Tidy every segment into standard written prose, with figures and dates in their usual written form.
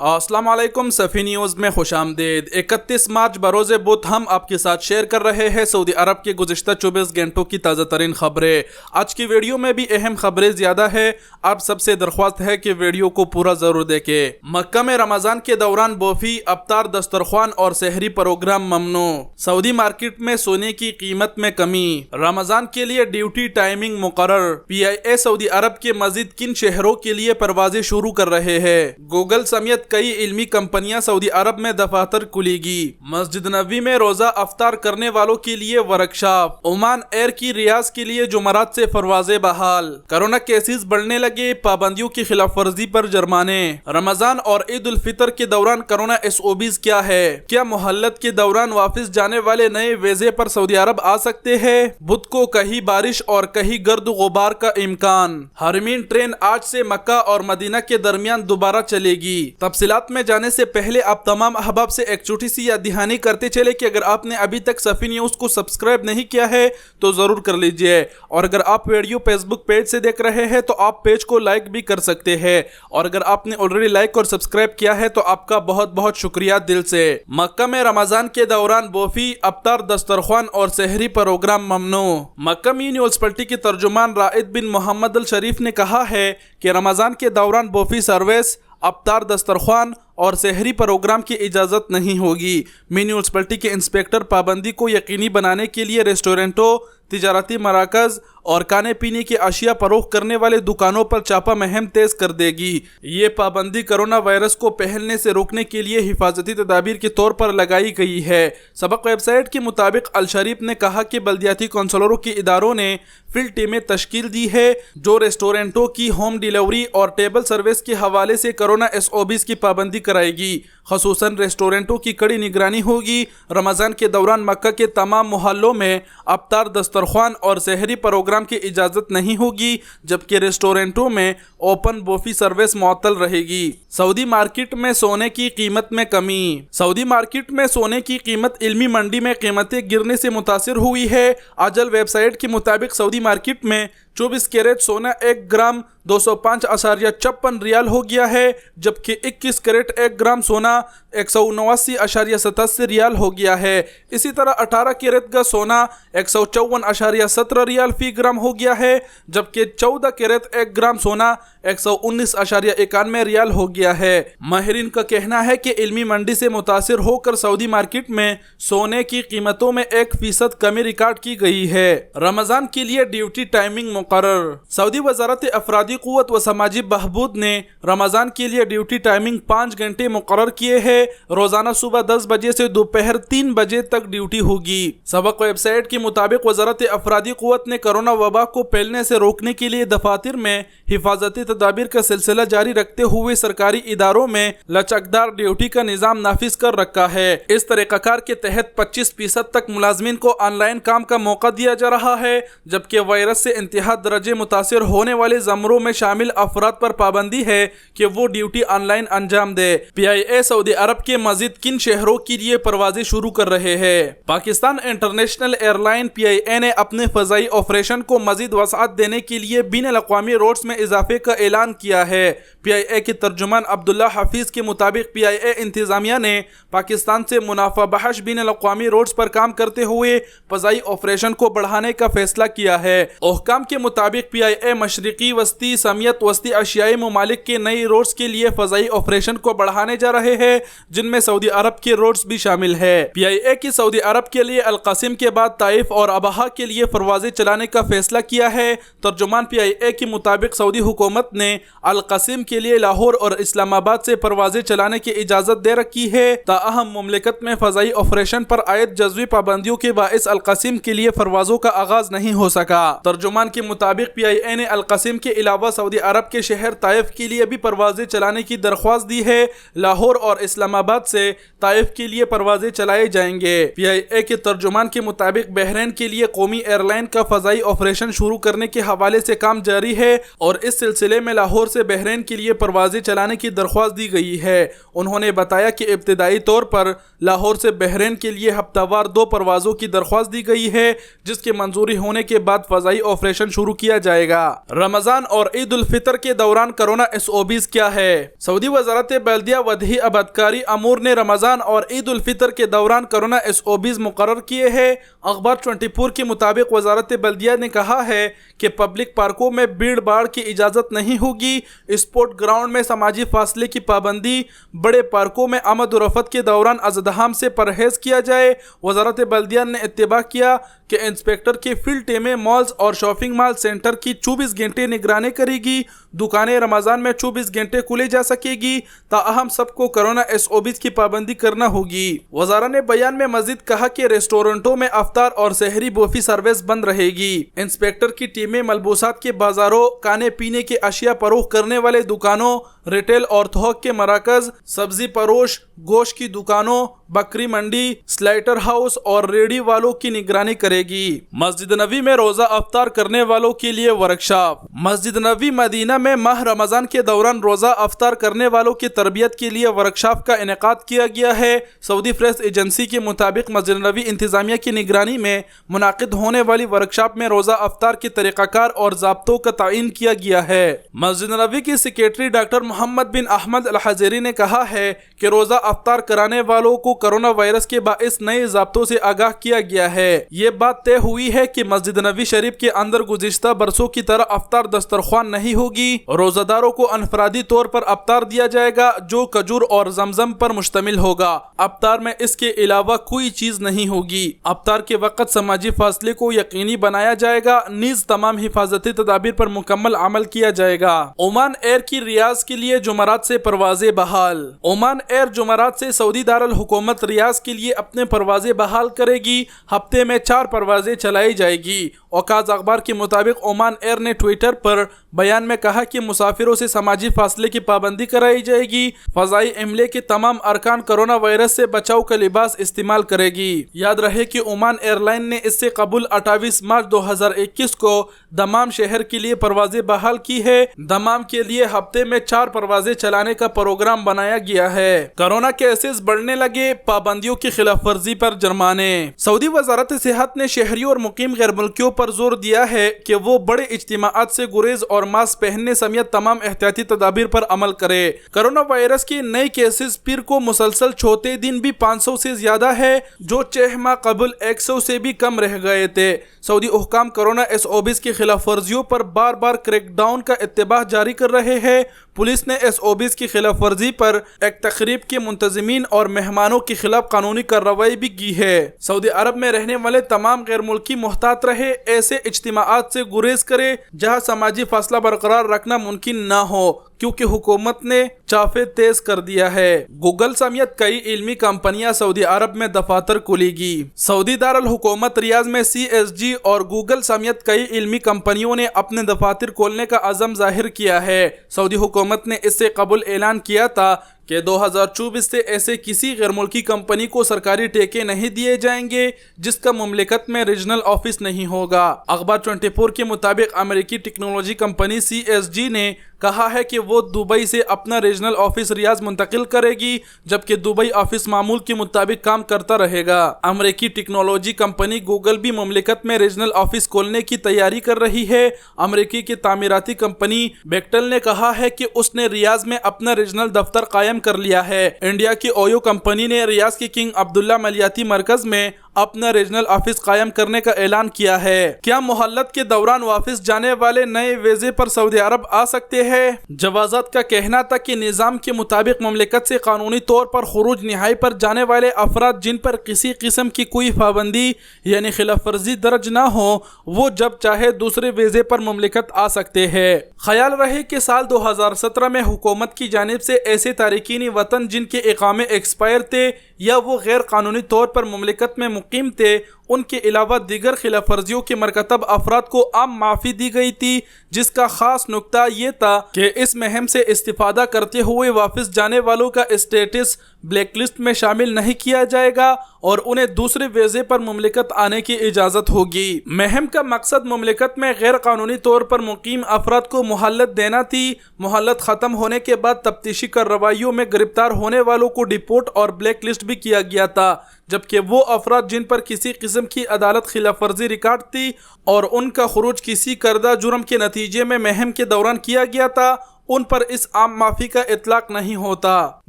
अस्सलाम वालेकुम, सफ़ी न्यूज़ में खुश आमदीद। 31 मार्च बरोज़ बुध हम आपके साथ शेयर कर रहे हैं सऊदी अरब के गुज़िश्ता 24 घंटों की ताज़ा तरीन ख़बरें। आज की वीडियो में भी अहम ख़बरें ज़्यादा है, आप सबसे दरख्वास्त है कि वीडियो को पूरा ज़रूर देखें। मक्का में रमज़ान के दौरान बोफी, अफ्तार, दस्तरख्वान और सहरी प्रोग्राम ममनू। सऊदी मार्केट में सोने की कीमत में कमी। रमज़ान के लिए ड्यूटी टाइमिंग मुकर्रर। PIA सऊदी अरब के मज़ीद किन शहरों के लिए परवाज़ें शुरू कर रहे हैं। गूगल समेत कई इल्मी कंपनियां सऊदी अरब में दफातर खुलेगी। मस्जिद नबी में रोजा अफ्तार करने वालों के लिए वर्कशॉप। ओमान एयर की रियाज के लिए जुमरात से परवाज़ें बहाल। कोरोना केसेस बढ़ने लगे, पाबंदियों की खिलाफ वर्जी पर जुर्माने। रमजान और ईद उल फितर के दौरान कोरोना SOPs क्या है। क्या मुहल्लत के दौरान वापस जाने वाले नए वीजे पर सऊदी अरब आ सकते हैं। बुध को कहीं बारिश और कहीं गर्द गुबार का इम्कान। हरमीन ट्रेन आज से मक्का और मदीना के दरमियान दोबारा चलेगी। तफसीलात में जाने से पहले आप तमाम अहबाब से एक छोटी सी याद दहानी करते चले कि अगर आपने अभी तक सफ़ी न्यूज़ को सब्सक्राइब नहीं किया है तो ज़रूर कर लीजिए, और अगर आप वीडियो फेसबुक पेज से देख रहे हैं तो आप पेज को लाइक भी कर सकते हैं, और अगर आपने ऑलरेडी लाइक और सब्सक्राइब किया है तो आपका बहुत बहुत शुक्रिया दिल से। मक्का में रमज़ान के दौरान बोफी, अफ्तार, दस्तरख्वान और सहरी प्रोग्राम ममनू। मक्का म्यूनिसिपैलिटी के तर्जुमान राइद बिन मोहम्मद अल शरीफ ने कहा है कि रमज़ान के दौरान बोफी सर्विस, अफ्तार, दस्तरख्वान और सहरी प्रोग्राम की इजाज़त नहीं होगी। म्यूनिसिपैलिटी के इंस्पेक्टर पाबंदी को यकीनी बनाने के लिए रेस्टोरेंटों, तिजारती मराकज़ और खाने पीने की अशिया फरोख्त करने वाले दुकानों पर छापा मुहिम तेज कर देगी। ये पाबंदी कोरोना वायरस को फैलने से रोकने के लिए हिफाजती तदाबीर के तौर पर लगाई गई है। सबक वेबसाइट के मुताबिक अल शरीफ ने कहा कि बल्दियाती कौंसलरों के इदारों ने फील्ड टीमें तश्कील दी है जो रेस्टोरेंटों की होम डिलीवरी और टेबल सर्विस के हवाले से कोरोना SOPs की पाबंदी कराएगी। ख़ुसूसन रेस्टोरेंटों की कड़ी निगरानी होगी। रमज़ान के दौरान मक्का के तमाम मोहल्लों में अफ्तार, दस्तरख्वान और सहरी प्रोग्राम की इजाज़त नहीं होगी, जबकि रेस्टोरेंटों में ओपन बोफी सर्विस मुअत्तल रहेगी। सऊदी मार्केट में सोने की कीमत में कमी। सऊदी मार्केट में सोने की कीमत इल्मी मंडी में कीमतें गिरने से मुतासिर हुई है। अजल वेबसाइट के मुताबिक सऊदी मार्केट में 24 कैरेट सोना 1 ग्राम 205.56 रियाल हो गया है, जबकि 21 कैरेट 1 ग्राम सोना 179.87 रियाल हो गया है। इसी तरह 18 कैरेट का सोना 154.17 रियाल फी ग्राम हो गया है, जबकि 14 कैरेट 1 ग्राम सोना 119.91 रियाल हो गया है। माहिरीन का कहना है कि इल्मी मंडी से मुतासिर होकर सऊदी मार्केट में सोने की कीमतों में 1% कमी रिकॉर्ड की गई है। रमजान के लिए ड्यूटी टाइमिंग मुकर्रर। सऊदी वज़ारत अफरादी क़ुव्वत व समाजी बहबूद ने रमज़ान के लिए ड्यूटी टाइमिंग 5 घंटे मुकर्रर किए हैं। रोज़ाना सुबह 10 बजे से दोपहर 3 बजे तक ड्यूटी होगी। सबक वेबसाइट के मुताबिक वज़ारत अफरादी क़ुव्वत ने कोरोना वबा को फैलने से रोकने के लिए दफातर में हिफाजती तदाबीर का सिलसिला जारी रखते हुए सरकारी इदारों में लचकदार ड्यूटी का निज़ाम नाफिज कर रखा है। इस तरीक़ाकार के तहत 25% तक मुलाजमीन को ऑनलाइन काम का मौका दिया जा रहा है, जबकि वायरस से इंतहा दर्जे मुतासिर होने वाले ज़मरों में शामिल अफराद पर पाबंदी है कि वो ड्यूटी ऑनलाइन अंजाम दे। PIA सऊदी अरब के मज़ीद किन शहरों के लिए परवाज़ें शुरू कर रहे हैं। पाकिस्तान इंटरनेशनल एयरलाइन PIA ने अपने फ़ज़ाई ऑपरेशन को मज़ीद वसाअत देने के लिए बैनुल-अक़वामी रूट्स में इजाफे का ऐलान किया है। PIA के तर्जुमान अब्दुल्ला हफीज़ के मुताबिक PIA इंतज़ामिया ने पाकिस्तान से मुनाफा बख्श बैनुल-अक़वामी रूट्स पर काम करते हुए फ़ज़ाई ऑपरेशन को बढ़ाने का फैसला किया है। हुक्काम के मुताबिक PIA मशरिकी वस्ती समेत वस्ती एशियाई ममालिक के नई रोड्स के लिए फ़ज़ाई ऑपरेशन को बढ़ाने जा रहे हैं, जिनमें सऊदी अरब के रोड्स भी शामिल है। PIA की सऊदी अरब के लिए अल-क़सीम के बाद ताइफ और अबहा के लिए परवाज़ें चलाने का फैसला किया है। तर्जुमान PIA के मुताबिक सऊदी हुकूमत ने अल-क़सीम के लिए लाहौर और इस्लामाबाद से परवाज़ें चलाने की इजाज़त दे रखी है। ताहम मुमलिकत में फ़ज़ाई ऑपरेशन पर आयद जज़वी पाबंदियों के बाइस अल-क़सीम के लिए परवाज़ों का आगाज़ नहीं हो सका। तर्जुमान के मुताबिक PIA ने अल-क़सीम के अलावा सऊदी अरब के शहर ताइफ के लिए भी परवाज़ें चलाने की दरख्वास्त दी है। लाहौर और इस्लामाबाद से ताइफ के लिए परवाज़ें चलाए जाएंगे। PIA के तर्जुमान के मुताबिक बहरीन के लिए कौमी एयरलाइन का फ़ज़ाई ऑपरेशन शुरू करने के हवाले से काम जारी है, और इस सिलसिले में लाहौर से बहरीन के लिए परवाज़ें चलाने की दरख्वास्त दी गई है। उन्होंने बताया कि इब्तिदाई तौर पर लाहौर से बहरीन के लिए हफ्तावार 2 परवाज़ों की दरख्वास्त दी गई है, जिसकी मंजूरी होने के बाद फ़ज़ाई ऑपरेशन شروع کیا جائے گا۔ رمضان اور عید الفطر کے دوران کورونا SOPs کیا ہے؟ سعودی وزارت بلدیہ و دیہی آبادکاری امور نے رمضان اور عید الفطر کے دوران کورونا SOPs مقرر کیے ہیں۔ اخبار 24 کے مطابق وزارت بلدیہ نے کہا ہے کہ پبلک پارکوں میں بھیڑ بھاڑ کی اجازت نہیں ہوگی، اسپورٹ گراؤنڈ میں سماجی فاصلے کی پابندی، بڑے پارکوں میں آمد و رفت کے دوران ازدحام سے پرہیز کیا جائے۔ وزارت بلدیہ نے اتباع کیا کہ انسپیکٹر کی فیلڈ ٹیمیں مالز اور شاپنگ مال سینٹر کی 24 گھنٹے نگرانی کرے گی۔ دکانیں رمضان میں 24 گھنٹے کھولے جا سکے گی، تاہم سب کو کورونا SOPs کی پابندی کرنا ہوگی۔ وزارت نے بیان میں مزید کہا کہ ریسٹورنٹوں میں افطار اور سحری بوفی سروس بند رہے گی۔ انسپیکٹر کی ٹیمیں ملبوسات کے بازاروں، کھانے پینے کی اشیاء فروخت کرنے والے دکانوں، ریٹیل اور تھوک کے مراکز، سبزی فروش، گوشت کی دکانوں، بکری منڈی، سلائٹر ہاؤس اور ریڑھی والوں کی نگرانی کرے گی۔ مسجد نبوی میں روزہ افطار کرنے والوں کے لیے ورکشاپ۔ مسجد نبوی مدینہ میں ماہ رمضان کے دوران روزہ افطار کرنے والوں کی تربیت کے لیے ورکشاپ کا انعقاد کیا گیا ہے۔ سعودی پریس ایجنسی کے مطابق مسجد نبوی انتظامیہ کی نگرانی میں منعقد ہونے والی ورکشاپ میں روزہ افطار کے طریقہ کار اور ضابطوں کا تعین کیا گیا ہے۔ مسجد نبوی کی سیکریٹری ڈاکٹر محمد بن احمد الحزیری نے کہا ہے کہ روزہ افطار کرانے والوں کو کورونا وائرس کے باعث نئے ضابطوں سے آگاہ کیا گیا ہے۔ یہ بات طے ہوئی ہے کہ مسجد نبوی شریف کے اندر گزشتہ برسوں کی طرح افطار دسترخوان نہیں ہوگی۔ روزہ داروں کو انفرادی طور پر افطار دیا جائے گا جو کھجور اور زمزم پر مشتمل ہوگا۔ افطار میں اس کے علاوہ کوئی چیز نہیں ہوگی۔ افطار کے وقت سماجی فاصلے کو یقینی بنایا جائے گا، نیز تمام حفاظتی تدابیر پر مکمل عمل کیا جائے گا۔ عمان ایئر کی ریاض کے لیے جمعرات سے پروازیں بحال۔ عمان ایئر جمعرات سے سعودی دارالحکومت ریاض کے لیے اپنے پروازیں بحال کرے گی۔ ہفتے میں 4 پروازیں چلائی جائے گی۔ اوقاز اخبار کے مطابق عمان ایئر نے ٹویٹر پر بیان میں کہا کہ مسافروں سے سماجی فاصلے کی پابندی کرائی جائے گی۔ فضائی عملے کے تمام ارکان کورونا وائرس سے بچاؤ کا لباس استعمال کرے گی۔ یاد رہے کہ عمان ایئر لائن نے اس سے قبل 28 مارچ 2021 کو دمام شہر کے لیے پروازیں بحال کی ہے۔ دمام کے لیے ہفتے میں 4 پروازیں چلانے کا پروگرام بنایا گیا ہے۔ کورونا کیسز بڑھنے لگے، پابندیوں کی خلاف ورزی پر جرمانے۔ سعودی وزارت صحت نے شہریوں اور مقیم غیر ملکیوں پر زور دیا ہے کہ وہ بڑے اجتماعات سے گریز اور ماسک پہننے سمیت تمام احتیاطی تدابیر پر عمل کرے۔ کورونا وائرس کے نئے کیسز پیر کو مسلسل چوتھے دن بھی 500 سے زیادہ ہے، جو 6 ماہ قبل 100 سے بھی کم رہ گئے تھے۔ سعودی حکام کورونا SOPs کی خلاف ورزیوں پر بار بار کریک ڈاؤن کا اتباع جاری کر رہے ہیں۔ پولیس نے SOPs کی خلاف ورزی پر ایک تقریب کے منتظمین اور مہمانوں کے خلاف قانونی کارروائی بھی کی ہے۔ سعودی عرب میں رہنے والے تمام غیر ملکی محتاط رہے، ایسے اجتماعات سے گریز کرے جہاں سماجی فاصلہ برقرار رکھنا ممکن نہ ہو، کیونکہ حکومت نے چافے تیز کر دیا ہے۔ گوگل سمیت کئی علمی کمپنیاں سعودی عرب میں دفاتر کھولے گی۔ سعودی دارالحکومت ریاض میں CSG اور گوگل سمیت کئی علمی کمپنیوں نے اپنے دفاتر کھولنے کا عزم ظاہر کیا ہے۔ سعودی حکومت نے اس سے قبل اعلان کیا تھا کہ 2024 سے ایسے کسی غیر ملکی کمپنی کو سرکاری ٹیکے نہیں دیے جائیں گے جس کا مملکت میں ریجنل آفس نہیں ہوگا۔ اخبار 24 کے مطابق امریکی ٹیکنالوجی کمپنی CSG نے کہا ہے کہ وہ دبئی سے اپنا ریجنل آفس ریاض منتقل کرے گی، جبکہ دبئی آفس معمول کے مطابق کام کرتا رہے گا۔ امریکی ٹیکنالوجی کمپنی گوگل بھی مملکت میں ریجنل آفس کھولنے کی تیاری کر رہی ہے۔ امریکی کی تعمیراتی کمپنی بیکٹل نے کہا ہے کہ اس نے ریاض میں اپنا ریجنل دفتر قائم کر لیا ہے۔ انڈیا کی اویو کمپنی نے ریاض کے کنگ عبداللہ مالیاتی مرکز میں اپنا ریجنل آفس قائم کرنے کا اعلان کیا ہے۔ کیا مہلت کے دوران واپس جانے والے نئے ویزے پر سعودی عرب آ سکتے ہیں؟ جوازات کا کہنا تھا کہ نظام کے مطابق مملکت سے قانونی طور پر خروج نہائی پر جانے والے افراد جن پر کسی قسم کی کوئی پابندی یعنی خلاف ورزی درج نہ ہو، وہ جب چاہے دوسرے ویزے پر مملکت آ سکتے ہیں۔ خیال رہے کہ سال 2017 میں حکومت کی جانب سے ایسے تارکین وطن جن کے اقامے ایکسپائر تھے یا وہ غیر قانونی طور پر مملکت میں مقیم تھے، ان کے علاوہ دیگر خلاف ورزیوں کے مرتکب افراد کو عام معافی دی گئی تھی، جس کا خاص نکتہ یہ تھا کہ اس مہم سے استفادہ کرتے ہوئے واپس جانے والوں کا اسٹیٹس بلیک لسٹ میں شامل نہیں کیا جائے گا اور انہیں دوسرے ویزے پر مملکت آنے کی اجازت ہوگی۔ مہم کا مقصد مملکت میں غیر قانونی طور پر مقیم افراد کو مہلت دینا تھی۔ مہلت ختم ہونے کے بعد تفتیشی کارروائیوں میں گرفتار ہونے والوں کو ڈپورٹ اور بلیک لسٹ بھی کیا گیا تھا، جبکہ وہ افراد جن پر کسی قسم जर्नलिज्म की अदालत खिलाफ वर्जी रिकॉर्ड थी और उनका खुरूज किसी करदा जुर्म के नतीजे में महम के दौरान किया गया था, उन पर इस आम माफी का इतलाक नहीं होता।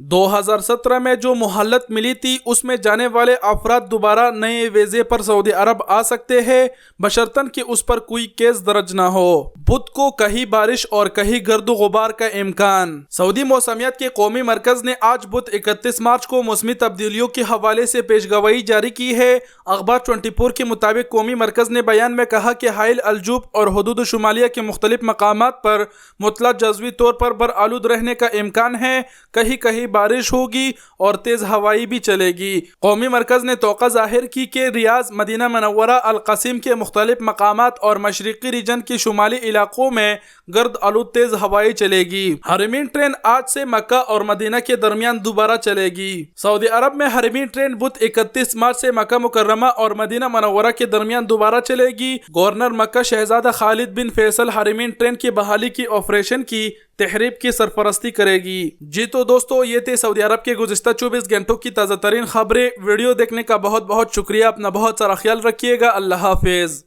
2017 में जो मोहलत मिली थी उसमें जाने वाले अफराद दोबारा नए वीजे पर सऊदी अरब आ सकते हैं, बशर्तन कि उस पर कोई केस दर्ज ना हो। बुध को कहीं बारिश और कहीं गर्दो गुबार का इम्कान। सऊदी मौसमियात के कौमी मरकज ने आज बुध 31 मार्च को मौसमी तब्दीलियों के हवाले से पेशगोई जारी की है। अखबार 24 के मुताबिक कौमी मरकज ने बयान में कहा कि हाइल अलजूब और हुदूद शुमालिया के मुख्तलिफ मकामात पर मुतला जज़वी तौर पर बरआलूद रहने का इम्कान है। कहीं कहीं बारिश होगी और तेज हवाई भी चलेगी। कौमी मरकज ने तौक़ा जाहिर की कि रियाज, मदीना मनव्वरा, अल-क़सीम के मुख्तलिफ मकामात और मशरिकी रीजन के शुमाली इलाकों में गर्द आलूद तेज हवाई चलेगी। हरमीन ट्रेन आज से मक्का और मदीना के दरमियान दोबारा चलेगी। सऊदी अरब में हरमीन ट्रेन बुध 31 मार्च से मक्का मुकर्रमा और मदीना मनव्वरा के दरमियान दोबारा चलेगी। गवर्नर मक्का शहजादा खालिद बिन फैसल हरमीन ट्रेन की बहाली की ऑपरेशन की तहरीब की सरपरस्ती करेगी। जी तो दोस्तों, ये थे सऊदी अरब के गुज़िश्ता 24 घंटों की ताज़ा तरीन खबरें। वीडियो देखने का बहुत बहुत शुक्रिया। अपना बहुत सारा ख्याल रखिएगा। अल्लाह हाफिज़।